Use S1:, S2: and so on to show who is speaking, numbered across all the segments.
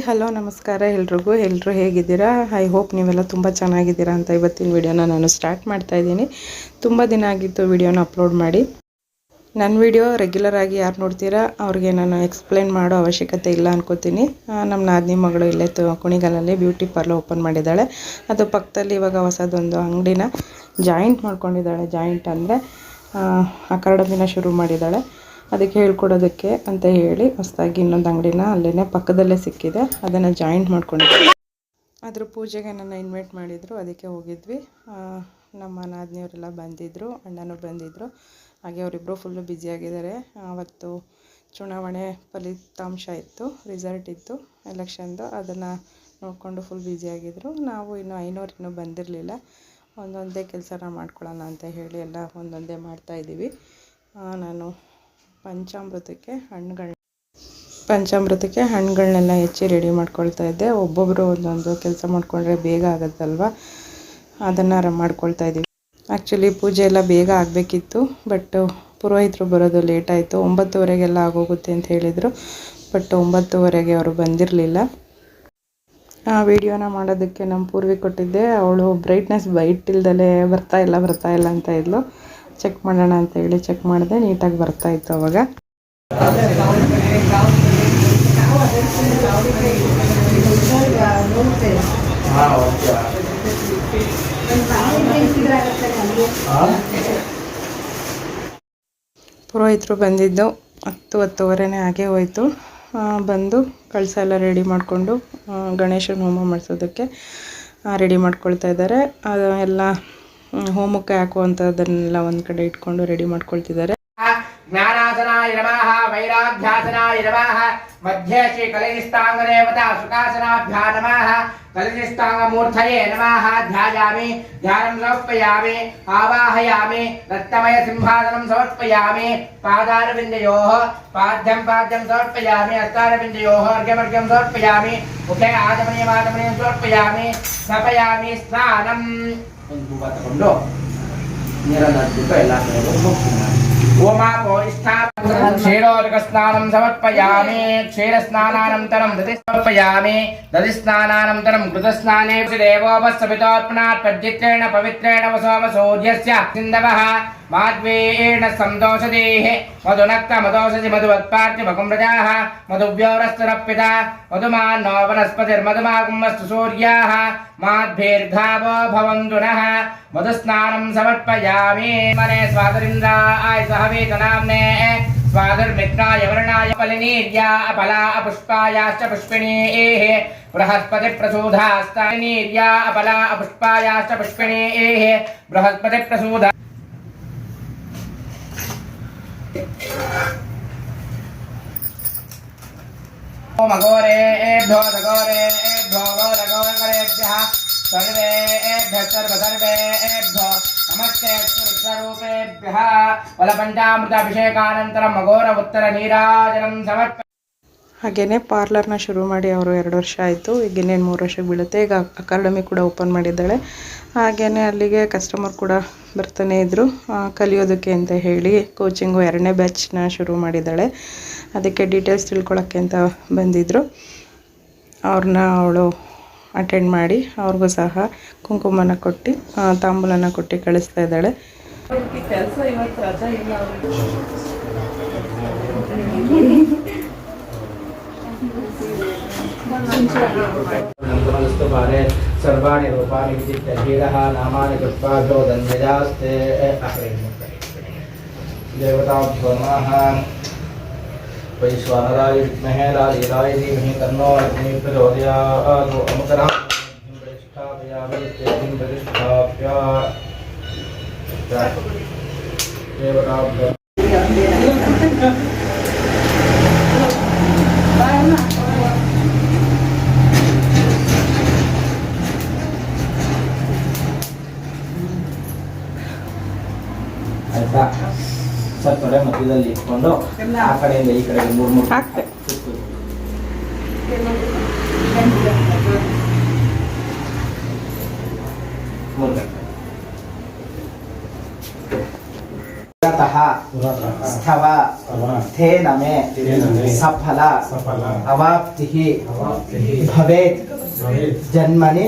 S1: Hello ನಮಸ್ಕಾರ ಎಲ್ಲರೂ ಹೇಗಿದ್ದೀರಾ? ಐ ಹೋಪ್ ನೀವೆಲ್ಲ ತುಂಬ ಚೆನ್ನಾಗಿದ್ದೀರಾ ಅಂತ ಇವತ್ತಿನ ವಿಡಿಯೋನ ನಾನು ಸ್ಟಾರ್ಟ್ ಮಾಡ್ತಾ ಇದ್ದೀನಿ. ತುಂಬ ದಿನ ಆಗಿತ್ತು ವಿಡಿಯೋನ ಅಪ್ಲೋಡ್ ಮಾಡಿ. ನನ್ನ ವಿಡಿಯೋ ರೆಗ್ಯುಲರ್ ಆಗಿ ಯಾರು ನೋಡ್ತೀರಾ ಅವ್ರಿಗೆ ನಾನು ಎಕ್ಸ್ಪ್ಲೇನ್ ಮಾಡೋ ಅವಶ್ಯಕತೆ ಇಲ್ಲ ಅನ್ಕೋತೀನಿ. ನಮ್ಮ ನಾದಿನಿ ಮಗಳು ಇಲ್ಲೇ ಕುಣಿಗಲಲ್ಲಿ ಬ್ಯೂಟಿ ಪಾರ್ಲರ್ ಓಪನ್ ಮಾಡಿದ್ದಾಳೆ. ಅದು ಪಕ್ಕದಲ್ಲಿ ಇವಾಗ ಹೊಸದೊಂದು ಅಂಗಡಿನ ಜಾಯಿಂಟ್ ಮಾಡ್ಕೊಂಡಿದ್ದಾಳೆ. ಜಾಯಿಂಟ್ ಅಂದರೆ ಅಕಾಡೆಮಿನ ಶುರು ಮಾಡಿದ್ದಾಳೆ. ಅದಕ್ಕೆ ಹೇಳ್ಕೊಡೋದಕ್ಕೆ ಅಂತ ಹೇಳಿ ಹೊಸದಾಗಿ ಇನ್ನೊಂದು ಅಂಗಡಿನ ಅಲ್ಲೇ ಪಕ್ಕದಲ್ಲೇ ಸಿಕ್ಕಿದೆ, ಅದನ್ನು ಜಾಯಿಂಟ್ ಮಾಡ್ಕೊಂಡಿದ್ದೆ. ಅದ್ರ ಪೂಜೆಗೆ ನನ್ನ ಇನ್ವೈಟ್ ಮಾಡಿದರು, ಅದಕ್ಕೆ ಹೋಗಿದ್ವಿ. ನಮ್ಮ ನಾದಿನಿಯವರೆಲ್ಲ ಬಂದಿದ್ದರು, ಅಣ್ಣನೂ ಬಂದಿದ್ದರು. ಹಾಗೆ ಅವರಿಬ್ಬರು ಫುಲ್ಲು ಬ್ಯುಸಿಯಾಗಿದ್ದಾರೆ. ಅವತ್ತು ಚುನಾವಣೆ ಫಲಿತಾಂಶ ಇತ್ತು, ರಿಸಲ್ಟ್ ಇತ್ತು ಎಲೆಕ್ಷನ್ದು, ಅದನ್ನು ನೋಡಿಕೊಂಡು ಫುಲ್ ಬ್ಯುಸಿಯಾಗಿದ್ದರು. ನಾವು ಇನ್ನೂ ಬಂದಿರಲಿಲ್ಲ. ಒಂದೊಂದೇ ಕೆಲಸನ ಮಾಡ್ಕೊಳ್ಳೋಣ ಅಂತ ಹೇಳಿ ಎಲ್ಲ ಒಂದೊಂದೇ ಮಾಡ್ತಾಯಿದ್ದೀವಿ. ನಾನು ಪಂಚಾಮೃತಕ್ಕೆ ಹಣ್ಣುಗಳನ್ನೆಲ್ಲ ಹೆಚ್ಚಿ ರೆಡಿ ಮಾಡ್ಕೊಳ್ತಾ ಇದ್ದೆ. ಒಬ್ಬೊಬ್ಬರು ಒಂದೊಂದು ಕೆಲಸ ಮಾಡಿಕೊಂಡ್ರೆ ಬೇಗ ಆಗುತ್ತಲ್ವ, ಅದನ್ನು ಮಾಡ್ಕೊಳ್ತಾ ಇದ್ದೀವಿ. ಆ್ಯಕ್ಚುಲಿ ಪೂಜೆ ಎಲ್ಲ ಬೇಗ ಆಗಬೇಕಿತ್ತು, ಬಟ್ ಪುರೋಹಿತರು ಬರೋದು ಲೇಟ್ ಆಯಿತು. 9:30 ಆಗೋಗುತ್ತೆ ಅಂತ ಹೇಳಿದರು, ಬಟ್ 9:30 ಅವರು ಬಂದಿರಲಿಲ್ಲ. ಆ ವಿಡಿಯೋನ ಮಾಡೋದಕ್ಕೆ ನಮ್ಮ ಪೂರ್ವಿ ಕೊಟ್ಟಿದ್ದೆ. ಅವಳು ಬ್ರೈಟ್ನೆಸ್ ಇಲ್ದಲೇ ಬರ್ತಾ ಇಲ್ಲ ಅಂತ ಇದ್ಲು. ಚೆಕ್ ಮಾಡೋಣ ಅಂತ ಹೇಳಿ ಚೆಕ್ ಮಾಡಿದೆ, ನೀಟಾಗಿ ಬರ್ತಾಯಿತ್ತು. ಅವಾಗ ಪುರೋಹಿತರು ಬಂದಿದ್ದು 10:30 ಆಗೇ ಹೋಯಿತು. ಬಂದು ಕಳಸ ಎಲ್ಲ ರೆಡಿ ಮಾಡಿಕೊಂಡು ಗಣೇಶನ ಹೋಮ ಮಾಡಿಸೋದಕ್ಕೆ ರೆಡಿ ಮಾಡ್ಕೊಳ್ತಾ ಇದ್ದಾರೆ. ಎಲ್ಲ ಹೋಮಕ್ಕೆ ಹಾಕುವಂಥದ್ದನ್ನೆಲ್ಲ ಒಂದು ಕಡೆ ಇಟ್ಕೊಂಡು ರೆಡಿ ಮಾಡ್ಕೊಳ್ತಿದ್ದಾರೆ.
S2: ಜ್ಞಾನಾಸನಾಯ ನಮಃ, ವೈರಾಗ್ಯಾಸನಾಯ ನಮಃ, ಮಧ್ಯೆ ಶ್ರೀ ಕಲಿನಿಷ್ಠಾಂಗ ದೇವತಾ ಸುಖಾಸನಾಭ್ಯಾ ನಮಃ, ಕಲಿನಿಷ್ಠಾಂಗ ಮೂರ್ತಯೇ ನಮಃ. ಧ್ಯಾಯಾಮಿ, ಧ್ಯಾನಂ ಸಮರ್ಪಯಾಮಿ, ಆವಾಹಯಾಮಿ, ರತ್ನಮಯ ಸಿಂಹಾಸನಂ ಸಮರ್ಪಯಾಮಿ. ಪಾದಾರವಿಂದಯೋಃ ಪಾದ್ಯಂ ಸಮರ್ಪಯಾಮಿ, ಹಸ್ತಾರವಿಂದಯೋಃ ಅರ್ಘ್ಯಮರ್ಘ್ಯಂ ಸಮರ್ಪಯಾಮಿ. ಮುಖೇ ಆಚಮನೀಯಂ ಸಮರ್ಪಯಾಮಿ. ಸ್ಥಾಪಯಾಮಿ ಸ್ನಾನಂ. ಒಂದು ಬೂಬ ತಗೊಂಡು ನೀರನ್ನು ಹಚ್ಬಿಟ್ಟು ಎಲ್ಲ ಕಡೆ ಹೋಗ್ತೀನಿ. क्षीरोदकस्नानं समर्पयामि. क्षीरस्नानानन्तरं दधि समर्पयामि. दधिस्नानानन्तरं घृतस्नाने देवोपस्सवितोऽर्पणात् तद्चित्रेण पवित्रेण वसोमसूर्यस्य सिन्धवः माध्वेन सन्तोषदेः मधुनक्तमदोषधि मधुवत्पार्ति मकुम्रजाः मधुव्योरस्तरप्पिता मधुमान्नो वनस्पतिर्मधुमाकुम्भस्तु सूर्याः माद्भिर्घावो भवन्तु नः. मधुस्नानं समर्पयामि. मने स्वादरिन्द्राय सहवेतनाम्ने स्वादुर्मित्राय वर्णाय फलिनीर्या अपला पुष्पायाश्च पुष्पिणीः बृहस्पतिप्रसूधास्तानीर्या अपला पुष्पायाश्च पुष्पिणीः बृहस्पतिप्रसूधा. ओम अघोरेभ्यो दघोरेभ्यो गौरगौरगरेभ्यः सर्वेभ्यः सर्वेभ्यो नमस्ते स्वरूपेभ्यः. फलपञ्चामृताभिषेकानन्तरं अघोर उत्तर नीराजनं समर्पयामि.
S1: ಹಾಗೆಯೇ ಪಾರ್ಲರ್ನ ಶುರು ಮಾಡಿ ಅವರು 2 ವರ್ಷ ಆಯಿತು. ಈಗ ಇನ್ನೇನು 3 ವರ್ಷಕ್ಕೆ ಬೀಳುತ್ತೆ. ಈಗ ಅಕಾಡೆಮಿ ಕೂಡ ಓಪನ್ ಮಾಡಿದ್ದಾಳೆ. ಹಾಗೆಯೇ ಅಲ್ಲಿಗೆ ಕಸ್ಟಮರ್ ಕೂಡ ಬರ್ತಾನೆ ಇದ್ದರು ಕಲಿಯೋದಕ್ಕೆ ಅಂತ ಹೇಳಿ. ಕೋಚಿಂಗು 2ನೇ ಬ್ಯಾಚ್ನ ಶುರು ಮಾಡಿದ್ದಾಳೆ. ಅದಕ್ಕೆ ಡೀಟೇಲ್ಸ್ ತಿಳ್ಕೊಳ್ಳೋಕ್ಕೆ ಅಂತ ಬಂದಿದ್ದರು. ಅವ್ರನ್ನ ಅವಳು ಅಟೆಂಡ್ ಮಾಡಿ ಅವ್ರಿಗೂ ಸಹ ಕುಂಕುಮನ ಕೊಟ್ಟು ತಾಂಬೂಲನ ಕೊಟ್ಟು ಕಳಿಸ್ತಾ ಇದ್ದಾಳೆ. ಕೆಲಸ ಇವತ್ತು ರಜಾ ಇಲ್ಲ.
S2: सर्वाणि रूपाणि विचित्रहीरः नामानि पुष्पाभ्यो धन्यजास्ते. देवताभ्यो नमः. वैश्वानराय विद्महे राजेराय धीमहि तन्नो अग्निः प्रचोदयात्. अमुकरां प्रतिष्ठापयामि. तेन प्रतिष्ठाप्य देवताभ्यो ಆಯ್ತಾ. ಸ್ವಲ್ಪ ಕಡೆ ಮಧ್ಯದಲ್ಲಿ ಇಟ್ಕೊಂಡು ಆ ಕಡೆಯಿಂದ ಈ ಕಡೆಗೆ 3
S1: ಹಾಕ್ತೆ.
S2: ಸ್ಥವ ಥೇನಮೆ ಸಫಲ ಅವಾಪ್ತಿ ಭವೇತ್ ಜನ್ಮನಿ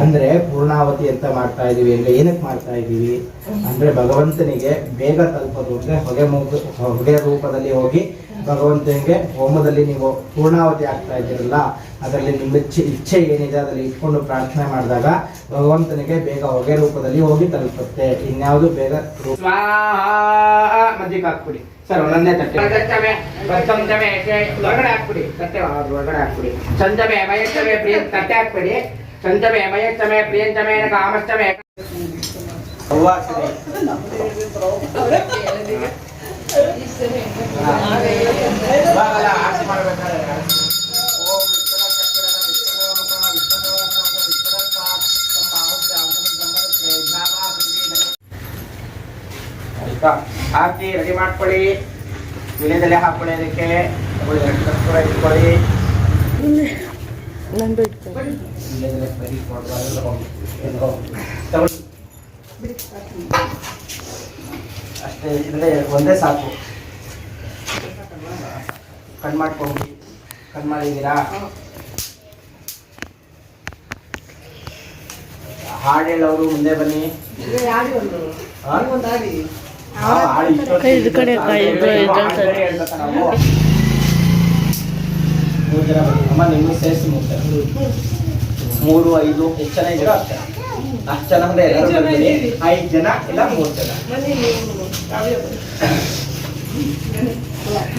S2: ಅಂದ್ರೆ ಪೂರ್ಣಾವತಿ ಅಂತ ಮಾಡ್ತಾ ಇದೀವಿ. ಅಂದ್ರೆ ಏನಕ್ಕೆ ಮಾಡ್ತಾ ಇದೀವಿ ಅಂದ್ರೆ ಭಗವಂತನಿಗೆ ಬೇಗ ತಲುಪೋದು ಅಂದ್ರೆ ಹೊಗೆ ರೂಪದಲ್ಲಿ ಹೋಗಿ ಭಗವಂತನಿಗೆ ಹೋಮದಲ್ಲಿ ನೀವು ಪೂರ್ಣಾವತಿ ಆಗ್ತಾ ಇದ್ದೀರಲ್ಲ, ಅದರಲ್ಲಿ ನಿಮ್ಮ ಇಚ್ಛೆ ಏನಿದೆ ಅದರಲ್ಲಿ ಇಟ್ಕೊಂಡು ಪ್ರಾರ್ಥನೆ ಮಾಡಿದಾಗ ಭಗವಂತನಿಗೆ ಬೇಗ ಹೊಗೆ ರೂಪದಲ್ಲಿ ಹೋಗಿ ತಲುಪುತ್ತೆ. ಇನ್ಯಾವುದು ಬೇಗ ಮಧ್ಯಕ್ಕೆ ಹಾಕ್ಬಿಡಿ ಸರ್, ಒಂದೊಂದೇ ತಟ್ಟೆ ಹೊರಗಡೆ ಹಾಕ್ಬಿಡಿ, ತಟ್ಟೆ ಹೊರಗಡೆ ಹಾಕ್ಬಿಡಿ. ಚಂದಮೆ ಮಯಚ್ಚಮೆ ಪ್ರಿಯ ತಟ್ಟೆ ಹಾಕ್ಬಿಡಿ. ಚಂದಮೆ ಮಯಚ್ಚಮೆ ಪ್ರಿಯಂಚಮೆ ಕಾಮಶ್ಚಮೆ ಹಾಕಿ ರೆಡಿ ಮಾಡ್ಕೊಳ್ಳಿ. ವಿಳೆದೆಲೆ ಹಾಕೊಳ್ಳಿ, ಅದಕ್ಕೆ ಇಟ್ಕೊಳ್ಳಿ. ಅಷ್ಟೇ, ಇದ್ರೆ ಒಂದೇ ಸಾಕು. ಕಣ್ ಮಾಡ್ಕೊಂಡು ಕಣ್ ಮಾಡಿದ್ದೀರಾ? ಹಾಡು ಹೇಳೋರು ಮುಂದೆ ಬನ್ನಿ. ಅಮ್ಮ ನಿಮ್ಗೆ ಸೇರಿಸಿ 3, 5 ಎಷ್ಟು ಜನ ಇದ್ದೀರೋ ಅಷ್ಟು ಜನ ಅಂದ್ರೆ ಎಲ್ಲರೂ 5 ಜನ ಇಲ್ಲ 3 ಜನ.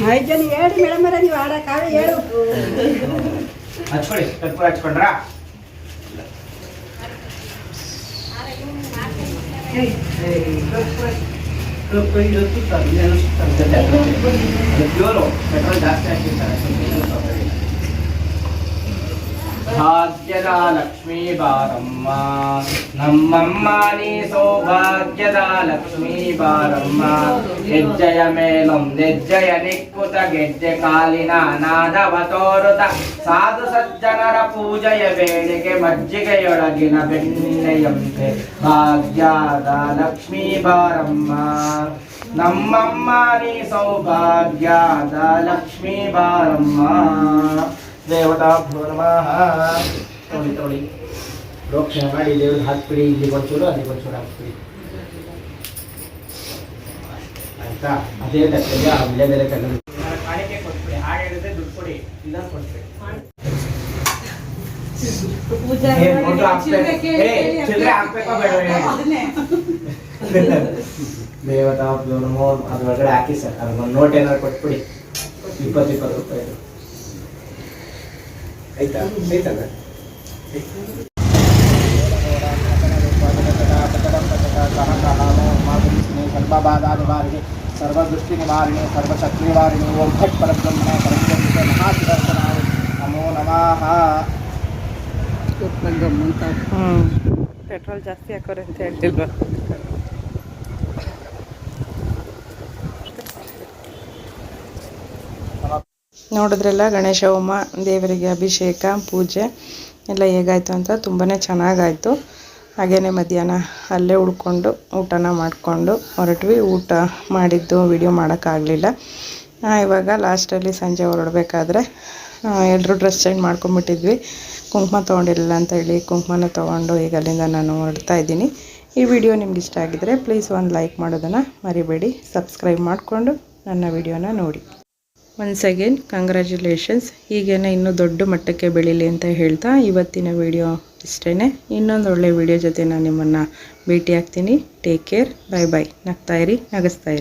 S3: 5 ಜನ ಹೇಳಿ ಮೇಡಮ್ ನೀವು ಆಡಕ್ಕಾಗ ಹೇಳು.
S2: ಹಚ್ಕೊಳ್ಳಿ, ಕರ್ಪೂರ ಹಚ್ಕೊಂಡ್ರಾ? ಪ್ಯೂರು ಪೆಟ್ರೋಲ್ ಜಾಸ್ತಿ ಹಾಕಿರ್ತಾರೆ. ಭಾಗ್ಯದ ಲಕ್ಷ್ಮೀ ಬಾರಮ್ಮ ನಮ್ಮಮ್ಮ ನೀ ಸೌಭಾಗ್ಯದ ಲಕ್ಷ್ಮೀ ಬಾರಮ್ಮ. ಹೆಜ್ಜೆಯ ಮೇಲೊಂದೆಜ್ಜೆಯ ನಿಕ್ಕುತ ಗೆಜ್ಜೆ ಕಾಲಿನ ನಾದವ ತೋರುತ ಸಾಧು ಸಜ್ಜನರ ಪೂಜೆಯ ವೇಳೆಗೆ ಮಜ್ಜಿಗೆಯೊಳಗಿನ ಬೆಣ್ಣೆಯಂತೆ ಭಾಗ್ಯದ ಲಕ್ಷ್ಮೀ ಬಾರಮ್ಮ. ನಮ್ಮಮ್ಮ ನೀ ಸೌಭಾಗ್ಯದ ಲಕ್ಷ್ಮೀ ಬಾರಮ್ಮ. ದೇವತಾಭ್ಯೋ ನಮಃ. ತೊಳಿ ಪ್ರೋಕ್ಷಣೆ ಮಾಡಿ ದೇವ್ರಿಗೆ ಹಾಕ್ಬಿಡಿ. ಇಲ್ಲಿ ಒಂಚೂರು ಅಲ್ಲಿ ಒಂಚೂರು ಹಾಕ್ಬಿಡಿ, ಆಯ್ತಾ? ಅದೇ ತಟ್ಟೆಗೆ ಆ ವಿಳೆದೆಲೆ ಕಣ್ಣು ಕಾಣಿಕೆ ಕೊಟ್ಬಿಡಿ. ಹಾಡು ಹೇಳಿದ್ರೆ ದುಡ್ಡು ಕೊಡಿ, ಇದನ್ನು ಕೊಟ್ಬಿಡಿ. ಚಿಲ್ಲರೆ ಹಾಕ್ಬೇಕೋ ಬೇಡ? ದೇವತಾಭ್ಯೋ ನಮೋ ಅದ್ರ ಒಳಗಡೆ ಹಾಕಿ ಸರ್. ಅದೊಂದು ನೋಟ್ ಏನಾದ್ರು ಕೊಟ್ಬಿಡಿ, 20 ರೂಪಾಯಿ. ಆಯ್ತಾ? ಆಯ್ತಲ್ಲ? ಸರ್ವಬಾಧಾನಿವಾರಿಣಿ ಸರ್ವದೃಷ್ಟಿ ನಿವಾರಿಣಿ ಸರ್ವಶಕ್ತಿ ನಿವಾರಿಣಿ. ಓಂ ಭಟ್ ಪರಬ್ರಹ್ಮಣೇ ಪರಬ್ರಹ್ಮಣೇ ಮಹಾಶಿವರ್ಧನಾಯ ನಮೋ ನಮಃ.
S1: ಪೆಟ್ರೋಲ್ ಜಾಸ್ತಿ ಹಾಕೋರೆ ಅಂತ ಹೇಳ್ತಿಲ್ವ? ನೋಡಿದ್ರೆಲ್ಲ ಗಣೇಶ ಹೋಮ, ದೇವರಿಗೆ ಅಭಿಷೇಕ, ಪೂಜೆ ಎಲ್ಲ ಹೇಗಾಯಿತು ಅಂತ ತುಂಬಾ ಚೆನ್ನಾಗಾಯಿತು. ಹಾಗೆಯೇ ಮಧ್ಯಾಹ್ನ ಅಲ್ಲೇ ಉಳ್ಕೊಂಡು ಊಟನ ಮಾಡಿಕೊಂಡು ಹೊರಟ್ವಿ. ಊಟ ಮಾಡಿದ್ದು ವಿಡಿಯೋ ಮಾಡೋಕ್ಕಾಗಲಿಲ್ಲ. ಇವಾಗ ಲಾಸ್ಟಲ್ಲಿ ಸಂಜೆ ಹೊರಡಬೇಕಾದ್ರೆ ಎಲ್ಲರೂ ಡ್ರೆಸ್ ಚೇಂಜ್ ಮಾಡ್ಕೊಂಬಿಟ್ಟಿದ್ವಿ. ಕುಂಕುಮ ತೊಗೊಂಡಿರಲಿಲ್ಲ ಅಂತ ಹೇಳಿ ಕುಂಕುಮನ ತೊಗೊಂಡು ಈಗ ಅಲ್ಲಿಂದ ನಾನು ಹೊರಡ್ತಾ ಇದ್ದೀನಿ. ಈ ವಿಡಿಯೋ ನಿಮ್ಗೆ ಇಷ್ಟ ಆಗಿದರೆ ಪ್ಲೀಸ್ ಒಂದು ಲೈಕ್ ಮಾಡೋದನ್ನು ಮರಿಬೇಡಿ. ಸಬ್ಸ್ಕ್ರೈಬ್ ಮಾಡಿಕೊಂಡು ನನ್ನ ವಿಡಿಯೋನ ನೋಡಿ. Once again congratulations. ಹೀಗೇನೆ ಇನ್ನೂ ದೊಡ್ಡ ಮಟ್ಟಕ್ಕೆ ಬೆಳೀಲಿ ಅಂತ ಹೇಳ್ತಾ ಇವತ್ತಿನ ವಿಡಿಯೋ ಇಷ್ಟೇ. ಇನ್ನೊಂದು ಒಳ್ಳೆ ವಿಡಿಯೋ ಜೊತೆ ನಾನು ನಿಮ್ಮನ್ನು ಭೇಟಿ ಆಗ್ತೀನಿ. Take care, bye bye. ನಗ್ತಾಯಿರಿ, ನಗಿಸ್ತಾಯಿರಿ.